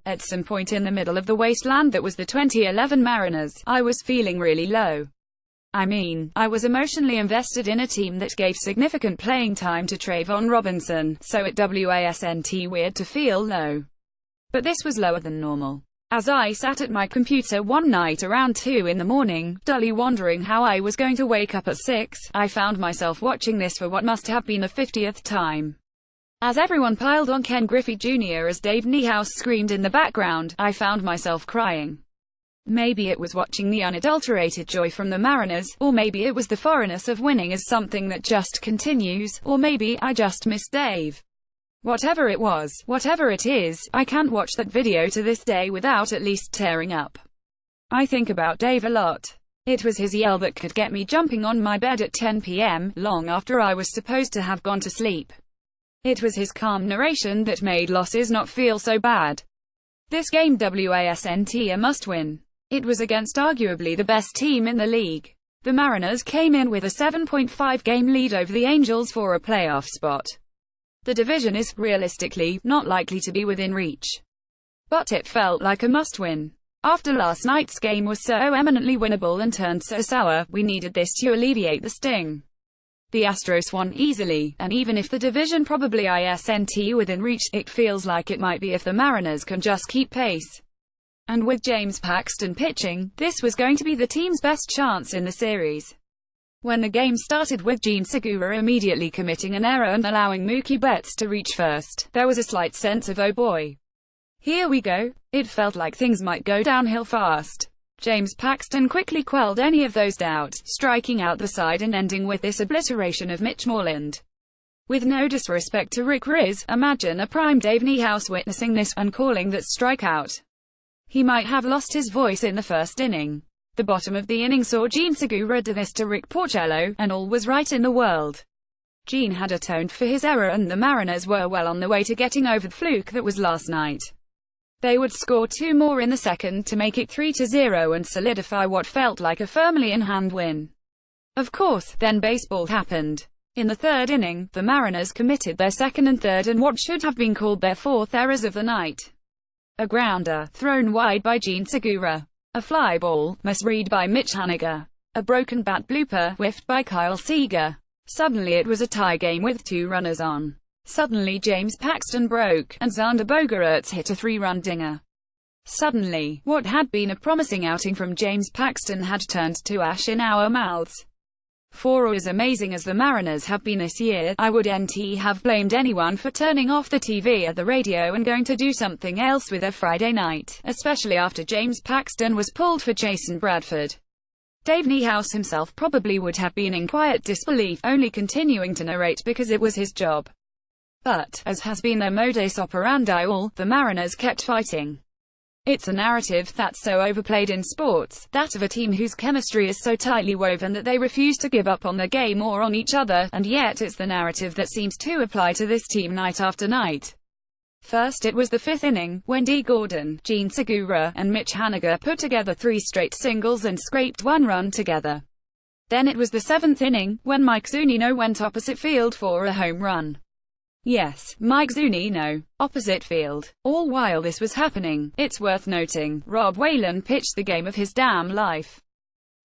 At some point in the middle of the wasteland that was the 2011 Mariners, I was feeling really low. I mean, I was emotionally invested in a team that gave significant playing time to Trayvon Robinson, so it wasn't weird to feel low. But this was lower than normal. As I sat at my computer one night around 2 in the morning, dully wondering how I was going to wake up at 6, I found myself watching this for what must have been the 50th time. As everyone piled on Ken Griffey Jr. as Dave Niehaus screamed in the background, I found myself crying. Maybe it was watching the unadulterated joy from the Mariners, or maybe it was the foreignness of winning as something that just continues, or maybe I just missed Dave. Whatever it was, whatever it is, I can't watch that video to this day without at least tearing up. I think about Dave a lot. It was his yell that could get me jumping on my bed at 10 p.m., long after I was supposed to have gone to sleep. It was his calm narration that made losses not feel so bad. This game wasn't a must-win. It was against arguably the best team in the league. The Mariners came in with a 7.5-game lead over the Angels for a playoff spot. The division is, realistically, not likely to be within reach. But it felt like a must-win. After last night's game was so eminently winnable and turned so sour, we needed this to alleviate the sting. The Astros won easily, and even if the division probably isn't within reach, it feels like it might be if the Mariners can just keep pace. And with James Paxton pitching, this was going to be the team's best chance in the series. When the game started with Jean Segura immediately committing an error and allowing Mookie Betts to reach first, there was a slight sense of oh boy. Here we go. It felt like things might go downhill fast. James Paxton quickly quelled any of those doubts, striking out the side and ending with this obliteration of Mitch Moreland. With no disrespect to Rick Rizzs, imagine a prime Dave Niehaus witnessing this, and calling that strikeout. He might have lost his voice in the first inning. The bottom of the inning saw Jean Segura do this to Rick Porcello, and all was right in the world. Jean had atoned for his error and the Mariners were well on the way to getting over the fluke that was last night. They would score 2 more in the second to make it 3-0 and solidify what felt like a firmly in hand win. Of course, then baseball happened. In the third inning, the Mariners committed their second and third and what should have been called their fourth errors of the night. A grounder, thrown wide by Jean Segura. A fly ball, misread by Mitch Haniger. A broken bat blooper, whiffed by Kyle Seager. Suddenly it was a tie game with 2 runners on. Suddenly James Paxton broke, and Xander Bogaerts hit a 3-run dinger. Suddenly, what had been a promising outing from James Paxton had turned to ash in our mouths. For as amazing as the Mariners have been this year, I wouldn't have blamed anyone for turning off the TV or the radio and going to do something else with a Friday night, especially after James Paxton was pulled for Jason Bradford. Dave Niehaus himself probably would have been in quiet disbelief, only continuing to narrate because it was his job. But, as has been their modus operandi all, the Mariners kept fighting. It's a narrative that's so overplayed in sports, that of a team whose chemistry is so tightly woven that they refuse to give up on their game or on each other, and yet it's the narrative that seems to apply to this team night after night. First it was the 5th inning, when Dee Gordon, Jean Segura, and Mitch Haniger put together 3 straight singles and scraped 1 run together. Then it was the 7th inning, when Mike Zunino went opposite field for a home run. Yes, Mike Zunino, opposite field. All while this was happening, it's worth noting, Rob Whalen pitched the game of his damn life.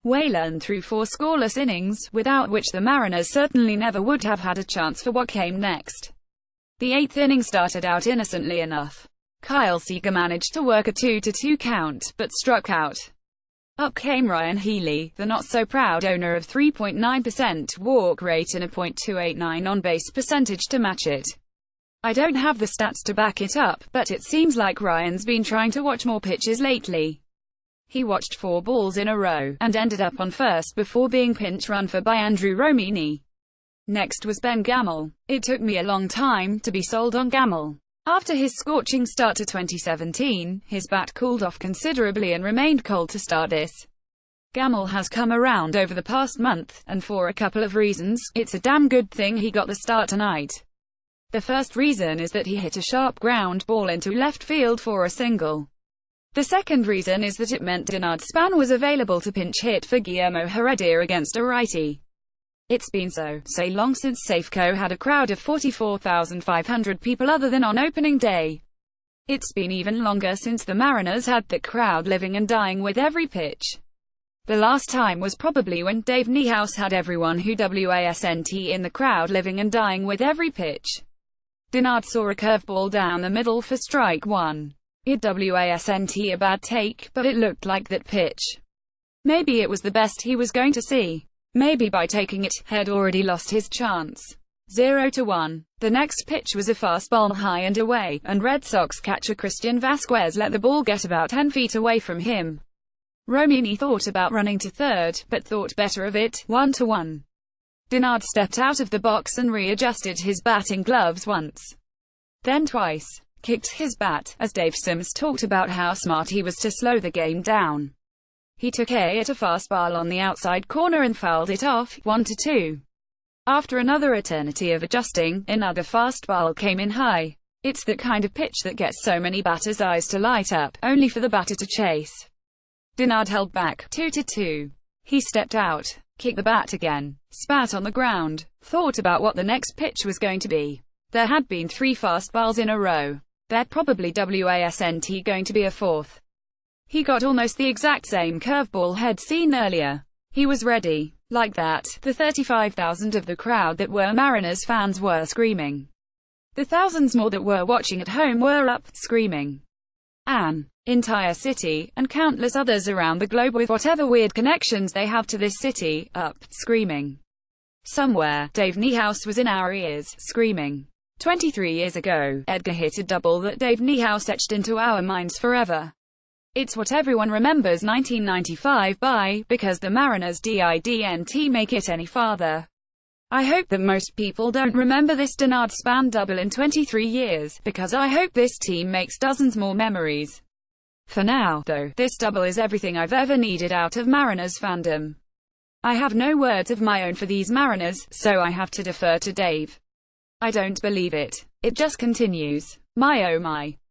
Whalen threw 4 scoreless innings, without which the Mariners certainly never would have had a chance for what came next. The 8th inning started out innocently enough. Kyle Seager managed to work a 2-2 count, but struck out. Up came Ryan Healy, the not-so-proud owner of 3.9% walk rate and a .289 on-base percentage to match it. I don't have the stats to back it up, but it seems like Ryan's been trying to watch more pitches lately. He watched 4 balls in a row, and ended up on first before being pinch run for by Andrew Romini. Next was Ben Gamel. It took me a long time to be sold on Gamel. After his scorching start to 2017, his bat cooled off considerably and remained cold to start this. Gamel has come around over the past month, and for a couple of reasons, it's a damn good thing he got the start tonight. The first reason is that he hit a sharp ground ball into left field for a single. The second reason is that it meant Denard Span was available to pinch hit for Guillermo Heredia against a righty. It's been so long since Safeco had a crowd of 44,500 people other than on opening day. It's been even longer since the Mariners had the crowd living and dying with every pitch. The last time was probably when Dave Niehaus had everyone who wasn't in the crowd living and dying with every pitch. Dinard saw a curveball down the middle for strike one. It wasn't a bad take, but it looked like that pitch. Maybe it was the best he was going to see. Maybe by taking it, had already lost his chance. 0-1. The next pitch was a fastball high and away, and Red Sox catcher Christian Vasquez let the ball get about 10 feet away from him. Romine thought about running to third, but thought better of it. 1-1. Dinard stepped out of the box and readjusted his batting gloves once, then twice. Kicked his bat, as Dave Sims talked about how smart he was to slow the game down. He took at a fastball on the outside corner and fouled it off. 1-2. After another eternity of adjusting, another fastball came in high. It's that kind of pitch that gets so many batters' eyes to light up, only for the batter to chase. Dinard held back. 2-2. He stepped out, kicked the bat again, spat on the ground, thought about what the next pitch was going to be. There had been 3 fastballs in a row. There probably wasn't going to be a fourth. He got almost the exact same curveball he'd seen earlier. He was ready. Like that, the 35,000 of the crowd that were Mariners fans were screaming. The thousands more that were watching at home were up, screaming. An entire city, and countless others around the globe with whatever weird connections they have to this city, up, screaming. Somewhere, Dave Niehaus was in our ears, screaming. 23 years ago, Edgar hit a double that Dave Niehaus etched into our minds forever. It's what everyone remembers 1995 by, because the Mariners didn't make it any farther. I hope that most people don't remember this Dinard span double in 23 years, because I hope this team makes dozens more memories. For now, though, this double is everything I've ever needed out of Mariners fandom. I have no words of my own for these Mariners, so I have to defer to Dave. I don't believe it. It just continues. My oh my.